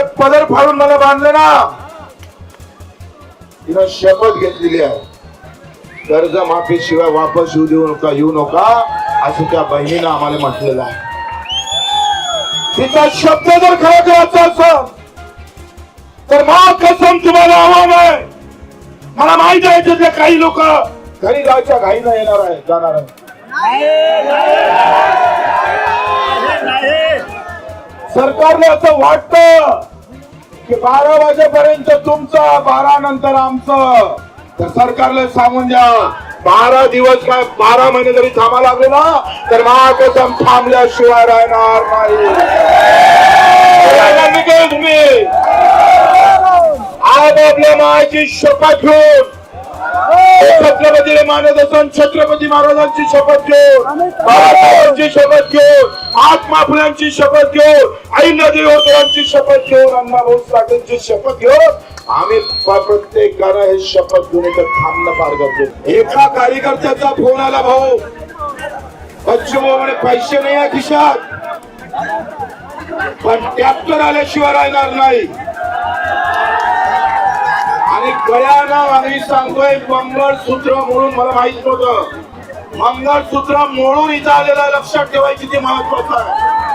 तिने पदर फाडून मला बांधले ना, तिनं शपथ घेतलेली आहे, कर्ज माफी शिवाय वापस येऊ नका असं त्या बहिणीनं आम्हाला म्हटलेलं आहे. तिचा शब्द जर खरा करायचा असेल तर मा कसम तुम्हाला आव्हान आहे. मला माहित आहे तिथे काही लोक घरी जायच्या घाईनं येणार आहे, जाणार आहे. सरकारने असं वाटतं की 12 वाजेपर्यंत तुमचं, 12 नंतर आमचं. तर सरकारला सांगून द्या, 12 दिवस काय 12 महिने जरी थांबा लागले ना तर महाकसम थांबल्याशिवाय राहणार नाही. तुम्ही आज आपल्या मायची शपथ घेऊन, छत्रपतीला मानत असून छत्रपती महाराजांची शपथ घेऊन, बाळासाहेबांची शपथ घेऊन, महात्मा फुल्यांची शपथ घेऊन, अहिल्यादेवी होळकरांची शपथ घेऊन, अण्णाभाऊ साठेंची शपथ घेऊन आम्ही प्रत्येकानं हे शपथ घेऊन इथं थांबणं पार करतो. एका कार्यकर्त्याचा फोन आला, भाऊ बच्चूभाऊ पैसे नाही आहे खिशात, पण ट्रॅक्टर आल्याशिवाय राहणार नाही. आणि गळ्यानं आम्ही सांगतोय मंगळसूत्र मोडून, मला माहित नव्हतं मंगळसूत्र मोडून इथं आलेला, लक्षात ठेवायची ते महत्वाचं आहे.